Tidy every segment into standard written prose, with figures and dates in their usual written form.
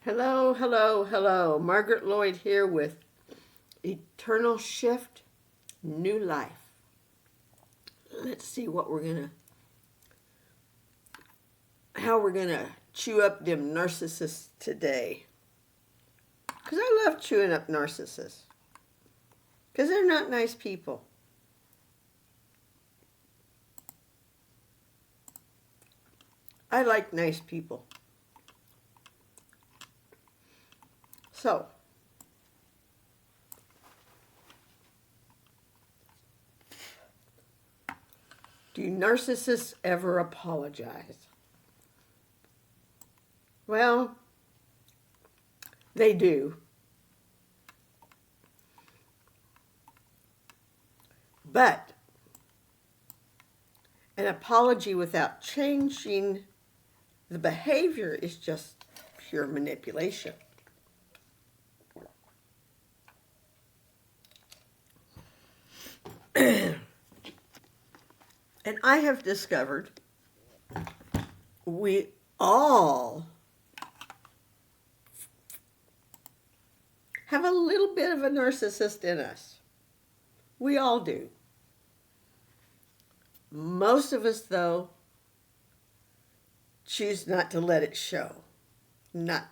Hello, hello, hello. Margaret Lloyd here with Eternal Shift, New Life. Let's see how we're gonna chew up them narcissists today. Because I love chewing up narcissists. Because they're not nice people. I like nice people. So, do narcissists ever apologize? Well, they do. But an apology without changing the behavior is just pure manipulation. And I have discovered we all have a little bit of a narcissist in us. We all do. Most of us, though, choose not to let it show, not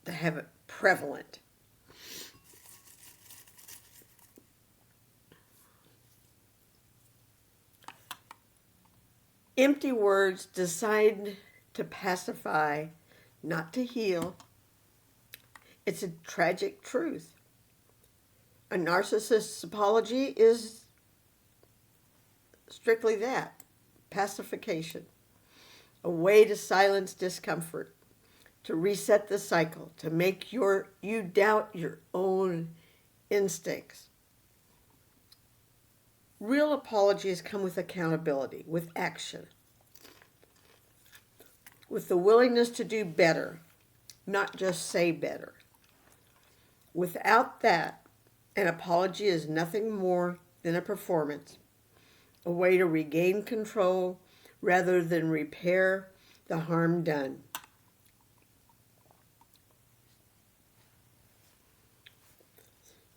to have it prevalent. Empty words decide to pacify, not to heal. It's a tragic truth. A narcissist's apology is strictly that, pacification. A way to silence discomfort, to reset the cycle, to make you doubt your own instincts. Real apologies come with accountability, with action, with the willingness to do better, not just say better. Without that, an apology is nothing more than a performance, a way to regain control rather than repair the harm done.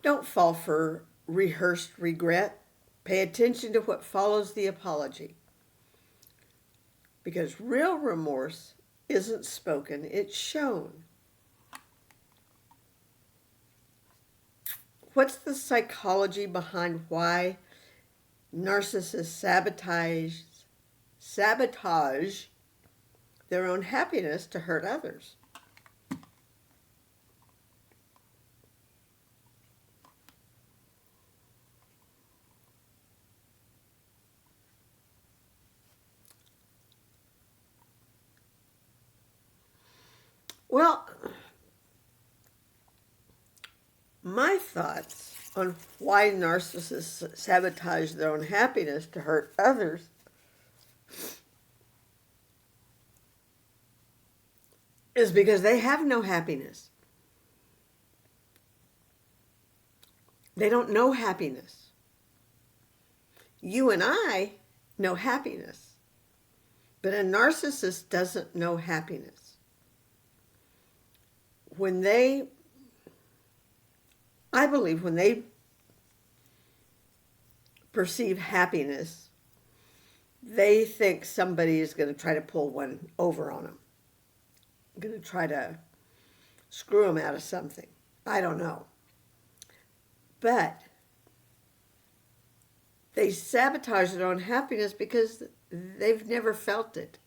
Don't fall for rehearsed regret. Pay attention to what follows the apology. Because real remorse isn't spoken, it's shown. What's the psychology behind why narcissists sabotage their own happiness to hurt others? Well, my thoughts on why narcissists sabotage their own happiness to hurt others is because they have no happiness. They don't know happiness. You and I know happiness, but a narcissist doesn't know happiness. I believe when they perceive happiness, they think somebody is going to try to pull one over on them, going to try to screw them out of something. I don't know. But they sabotage their own happiness because they've never felt it.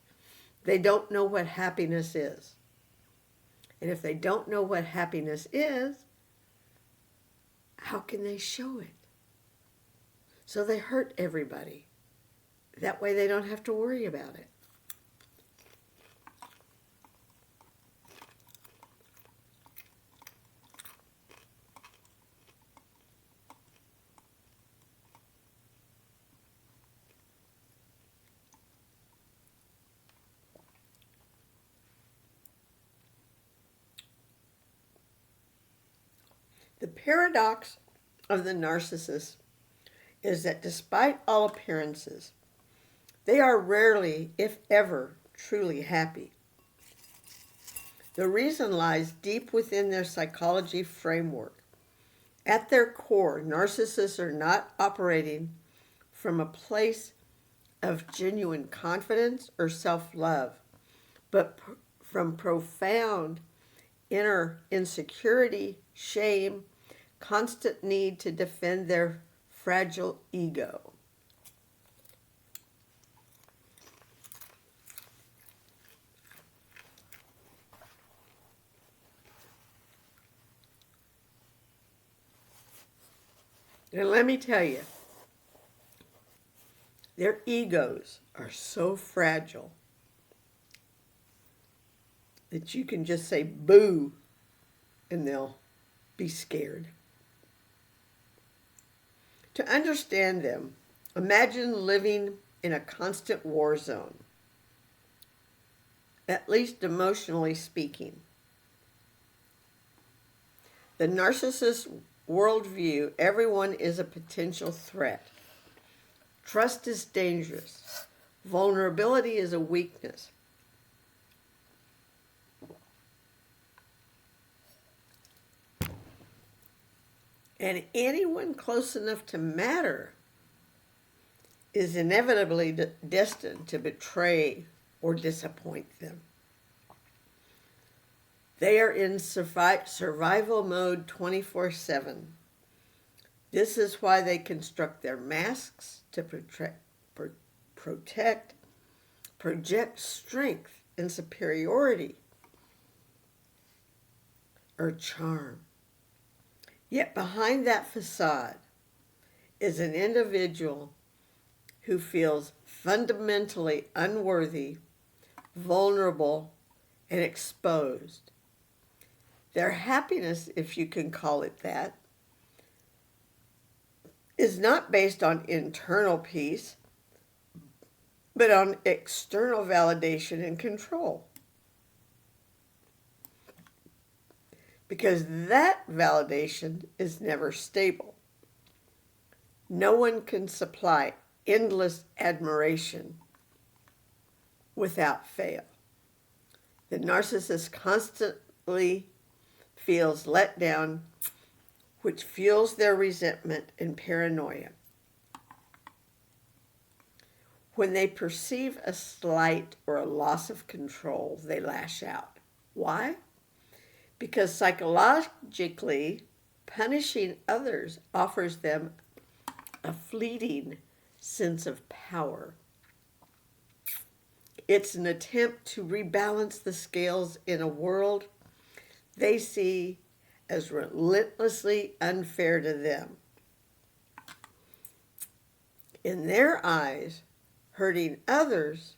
They don't know what happiness is. And if they don't know what happiness is, how can they show it? So they hurt everybody. That way they don't have to worry about it. The paradox of the narcissist is that despite all appearances, they are rarely, if ever, truly happy. The reason lies deep within their psychology framework. At their core, narcissists are not operating from a place of genuine confidence or self-love, but from profound inner insecurity, shame, constant need to defend their fragile ego. And let me tell you, their egos are so fragile that you can just say boo and they'll be scared. To understand them, imagine living in a constant war zone, at least emotionally speaking. The narcissist worldview, everyone is a potential threat. Trust is dangerous. Vulnerability is a weakness. And anyone close enough to matter is inevitably destined to betray or disappoint them. They are in survival mode 24/7. This is why they construct their masks to project strength and superiority or charm. Yet behind that facade is an individual who feels fundamentally unworthy, vulnerable, and exposed. Their happiness, if you can call it that, is not based on internal peace, but on external validation and control. Because that validation is never stable. No one can supply endless admiration without fail. The narcissist constantly feels let down, which fuels their resentment and paranoia. When they perceive a slight or a loss of control, they lash out. Why? Because psychologically, punishing others offers them a fleeting sense of power. It's an attempt to rebalance the scales in a world they see as relentlessly unfair to them. In their eyes, hurting others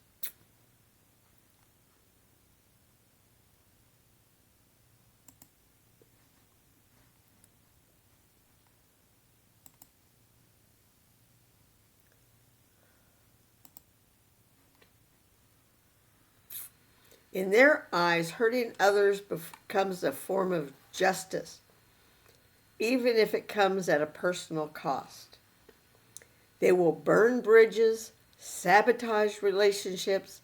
becomes a form of justice, even if it comes at a personal cost. They will burn bridges, sabotage relationships,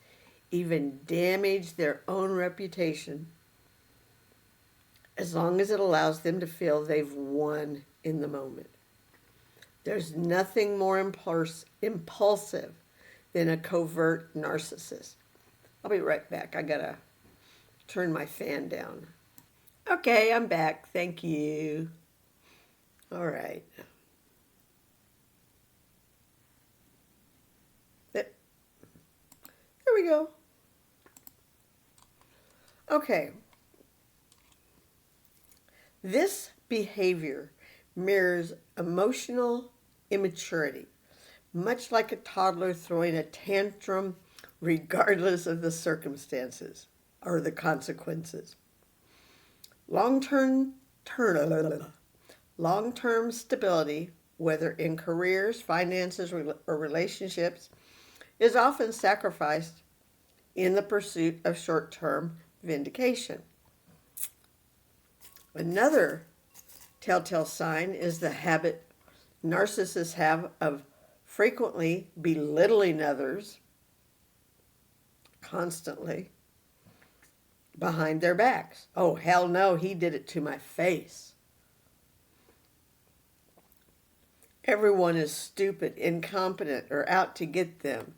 even damage their own reputation, as long as it allows them to feel they've won in the moment. There's nothing more impulsive than a covert narcissist. I'll be right back. I gotta turn my fan down. Okay, I'm back. Thank you. All right. There we go. Okay. This behavior mirrors emotional immaturity, much like a toddler throwing a tantrum regardless of the circumstances or the consequences. Long-term stability, whether in careers, finances, or relationships, is often sacrificed in the pursuit of short-term vindication. Another telltale sign is the habit narcissists have of frequently belittling others constantly behind their backs. Oh, hell no, he did it to my face. Everyone is stupid, incompetent, or out to get them.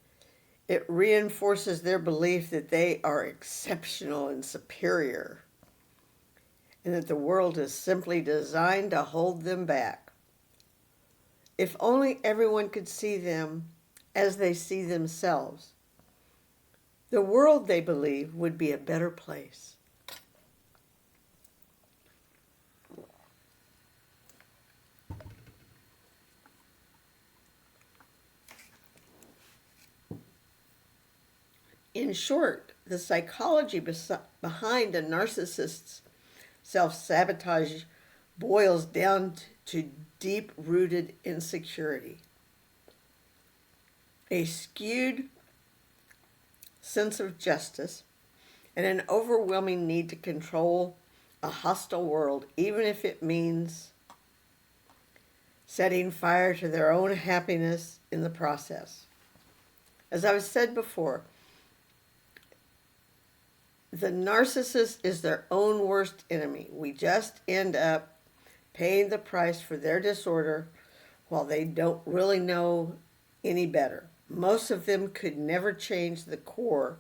It reinforces their belief that they are exceptional and superior, and that the world is simply designed to hold them back. If only everyone could see them as they see themselves, the world, they believe, would be a better place. In short, the psychology behind a narcissist's self-sabotage boils down to deep-rooted insecurity, a skewed sense of justice, and an overwhelming need to control a hostile world, even if it means setting fire to their own happiness in the process. As I've said before, the narcissist is their own worst enemy. We just end up paying the price for their disorder while they don't really know any better. Most of them could never change the core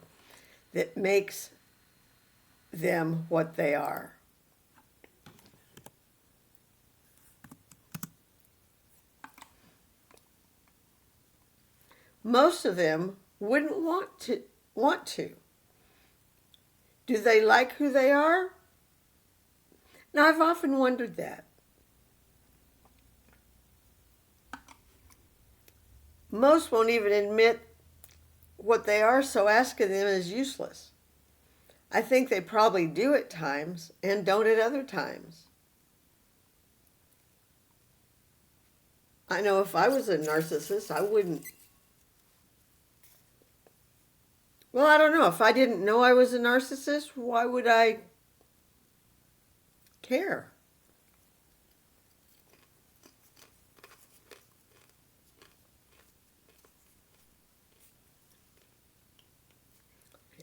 that makes them what they are. Most of them wouldn't want to. Do they like who they are? Now, I've often wondered that. Most won't even admit what they are, so asking them is useless. I think they probably do at times and don't at other times. I know if I was a narcissist, I wouldn't. Well, I don't know. If I didn't know I was a narcissist, why would I care?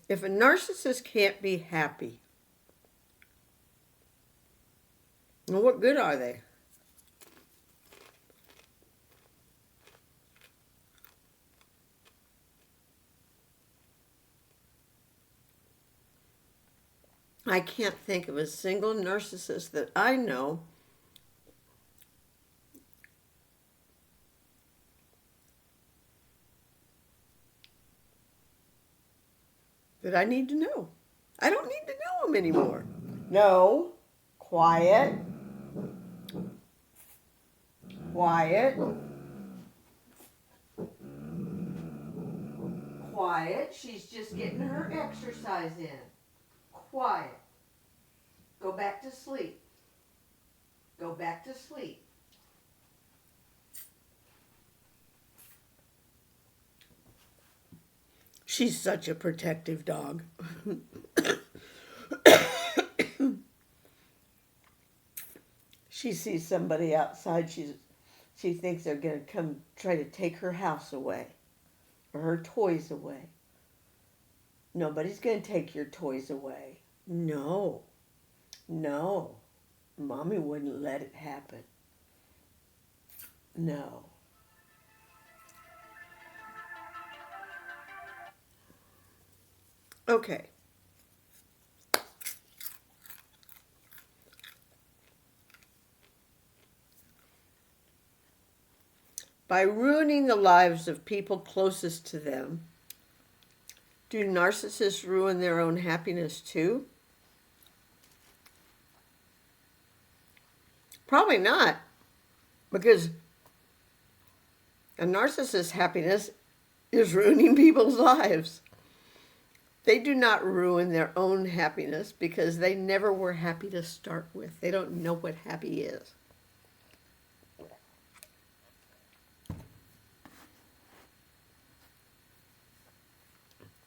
If a narcissist can't be happy, well, what good are they? I can't think of a single narcissist that I know that I need to know. I don't need to know them anymore. No. Quiet. Quiet. Quiet. She's just getting her exercise in. Quiet. Go back to sleep. Go back to sleep. She's such a protective dog. She sees somebody outside, she thinks they're going to come try to take her house away or her toys away. Nobody's going to take your toys away. No. No. Mommy wouldn't let it happen. No. Okay. By ruining the lives of people closest to them, do narcissists ruin their own happiness too? Probably not, because a narcissist's happiness is ruining people's lives. They do not ruin their own happiness because they never were happy to start with. They don't know what happy is.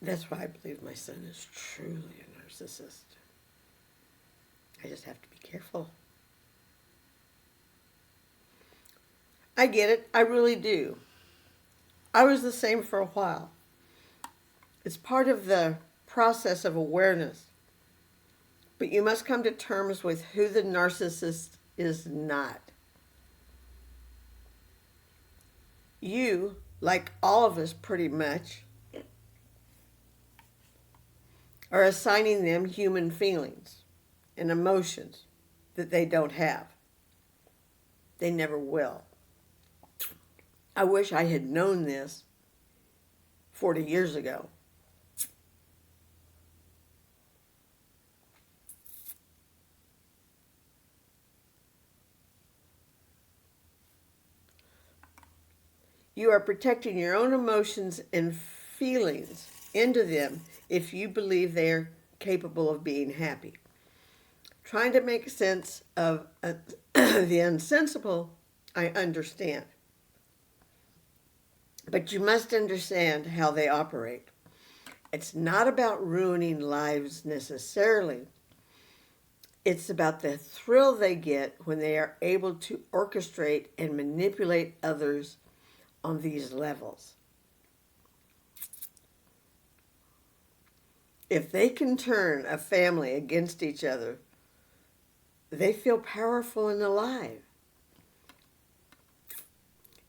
That's why I believe my son is truly a narcissist. I just have to be careful. I get it. I really do. I was the same for a while. It's part of the process of awareness. But you must come to terms with who the narcissist is not. You, like all of us pretty much, are assigning them human feelings and emotions that they don't have. They never will. I wish I had known this 40 years ago. You are protecting your own emotions and feelings into them if you believe they are capable of being happy. Trying to make sense of the unsensible, I understand. But you must understand how they operate. It's not about ruining lives necessarily. It's about the thrill they get when they are able to orchestrate and manipulate others on these levels. If they can turn a family against each other, they feel powerful and alive.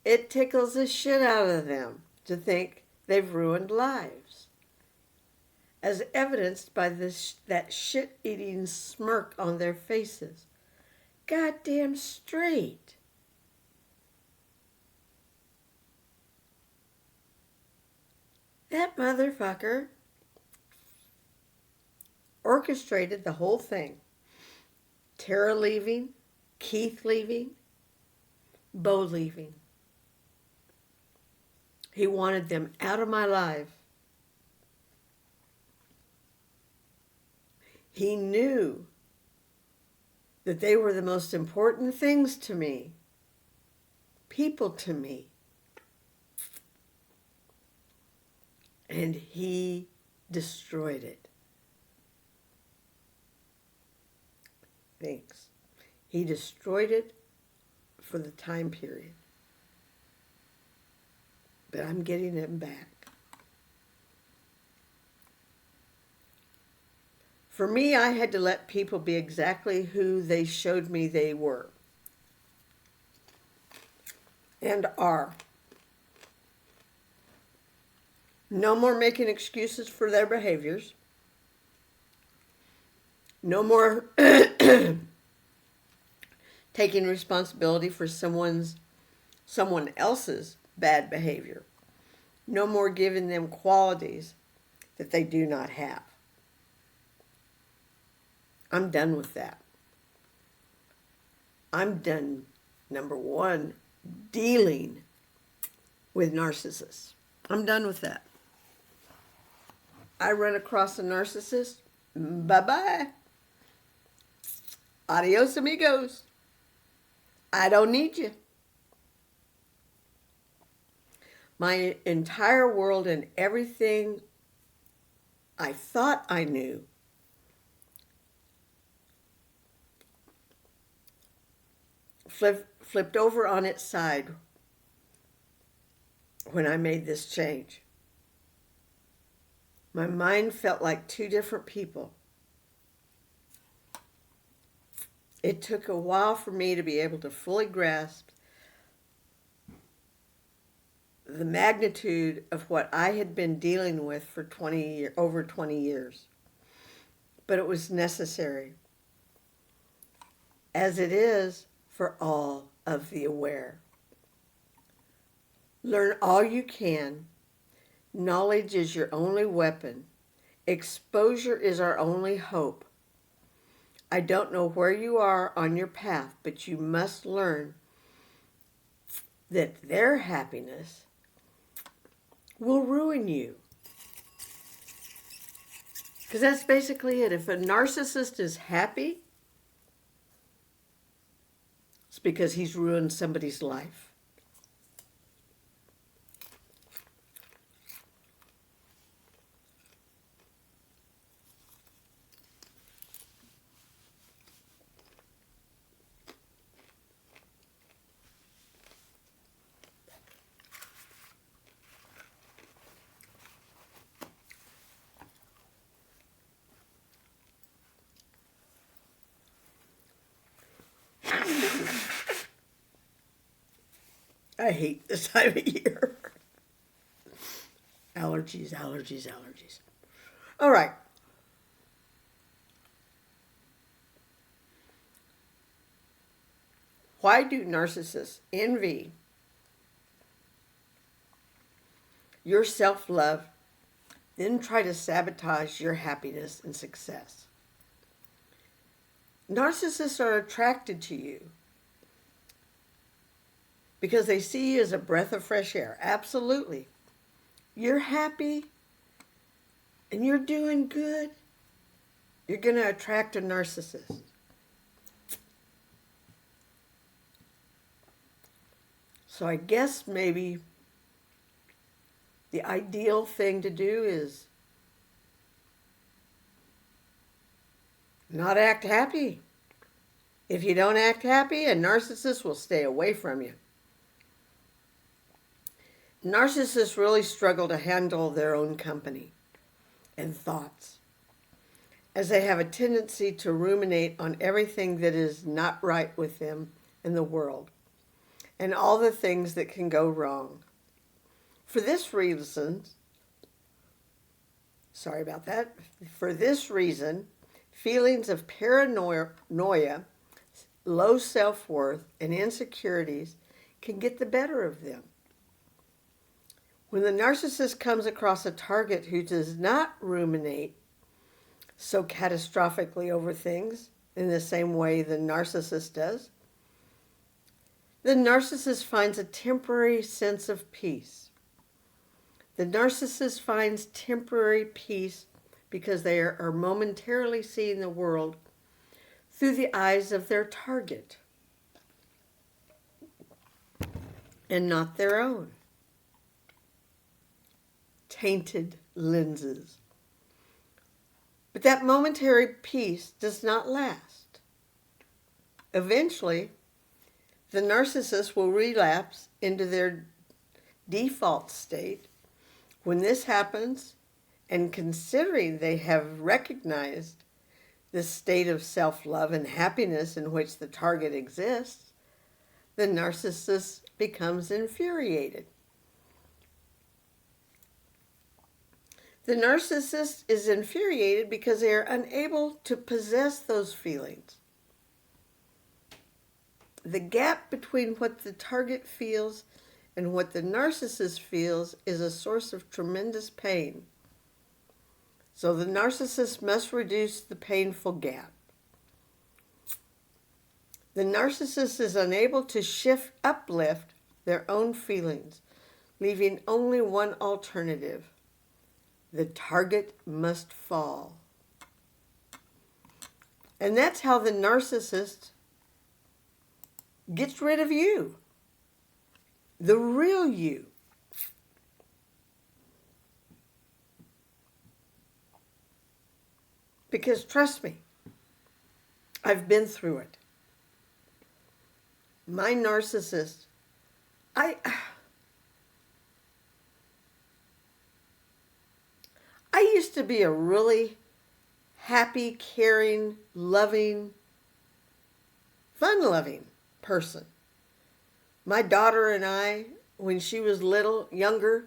It tickles the shit out of them to think they've ruined lives, as evidenced by that shit-eating smirk on their faces. Goddamn straight. That motherfucker orchestrated the whole thing. Tara leaving, Keith leaving, Bo leaving. He wanted them out of my life. He knew that they were the most important things to me, people to me. And he destroyed it. Thanks. He destroyed it for the time period. But I'm getting him back. For me, I had to let people be exactly who they showed me they were and are. No more making excuses for their behaviors. No more taking responsibility for someone else's bad behavior. No more giving them qualities that they do not have. I'm done with that. I'm done, number one, dealing with narcissists. I'm done with that. I run across a narcissist, bye-bye. Adios, amigos. I don't need you. My entire world and everything I thought I knew flipped over on its side when I made this change. My mind felt like two different people. It took a while for me to be able to fully grasp the magnitude of what I had been dealing with for over 20 years. But it was necessary, as it is for all of the aware. Learn all you can. Knowledge is your only weapon. Exposure is our only hope. I don't know where you are on your path, but you must learn that their happiness will ruin you. Because that's basically it. If a narcissist is happy, it's because he's ruined somebody's life. I hate this time of year. Allergies, allergies, allergies. All right. Why do narcissists envy your self-love, then try to sabotage your happiness and success? Narcissists are attracted to you because they see you as a breath of fresh air. Absolutely. You're happy and you're doing good. You're going to attract a narcissist. So I guess maybe the ideal thing to do is not act happy. If you don't act happy, a narcissist will stay away from you. Narcissists really struggle to handle their own company and thoughts, as they have a tendency to ruminate on everything that is not right with them in the world and all the things that can go wrong. For this reason, feelings of paranoia, low self-worth, and insecurities can get the better of them. When the narcissist comes across a target who does not ruminate so catastrophically over things in the same way the narcissist does, the narcissist finds a temporary sense of peace. The narcissist finds temporary peace because they are momentarily seeing the world through the eyes of their target and not their own tainted lenses. But that momentary peace does not last. Eventually, the narcissist will relapse into their default state. When this happens, and considering they have recognized this state of self-love and happiness in which the target exists, the narcissist becomes infuriated. The narcissist is infuriated because they are unable to possess those feelings. The gap between what the target feels and what the narcissist feels is a source of tremendous pain. So the narcissist must reduce the painful gap. The narcissist is unable to uplift their own feelings, leaving only one alternative. The target must fall. And that's how the narcissist gets rid of you, the real you. Because trust me, I've been through it. My narcissist, I used to be a really happy, caring, loving, fun-loving person. My daughter and I, when she was younger,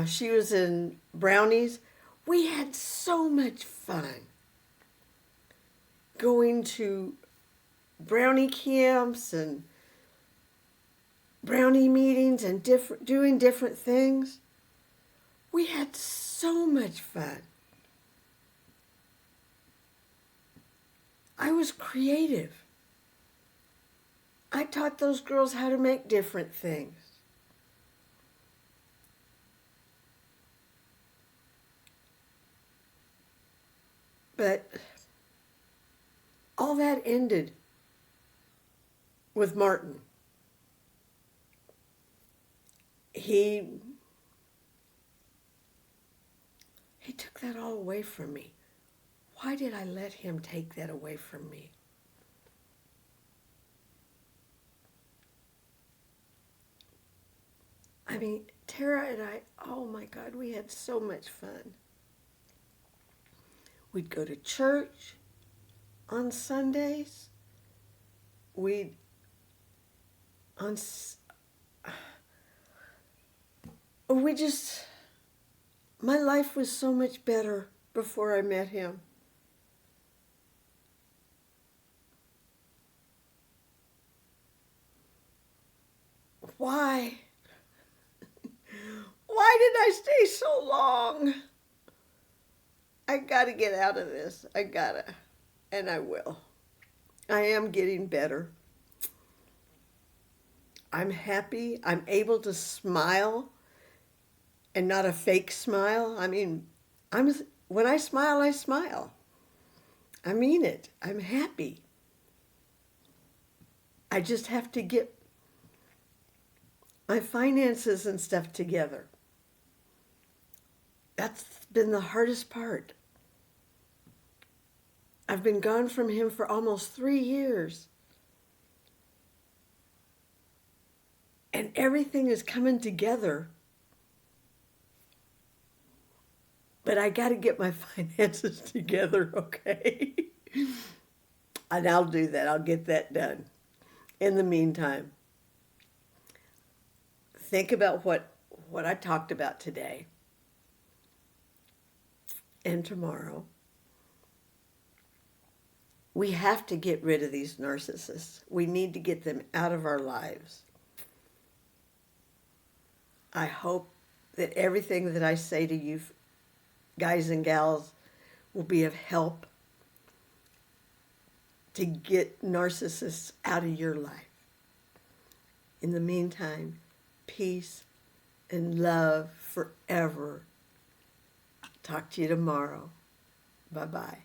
she was in Brownies. We had so much fun going to brownie camps and brownie meetings and doing different things. We had so much fun. I was creative. I taught those girls how to make different things. But all that ended with Martin. He took that all away from me. Why did I let him take that away from me? I mean, Tara and I, oh my God, we had so much fun. We'd go to church on Sundays. on, we just, my life was so much better before I met him. Why? Why did I stay so long? I gotta get out of this. I gotta. And I will. I am getting better. I'm happy. I'm able to smile and not a fake smile. I mean, when I smile, I smile. I mean it. I'm happy. I just have to get my finances and stuff together. That's been the hardest part. I've been gone from him for almost 3 years. And everything is coming together. But I got to get my finances together, okay? And I'll do that. I'll get that done. In the meantime, think about what I talked about today and tomorrow. We have to get rid of these narcissists. We need to get them out of our lives. I hope that everything that I say to you, guys and gals, will be of help to get narcissists out of your life. In the meantime, peace and love forever. Talk to you tomorrow. Bye-bye.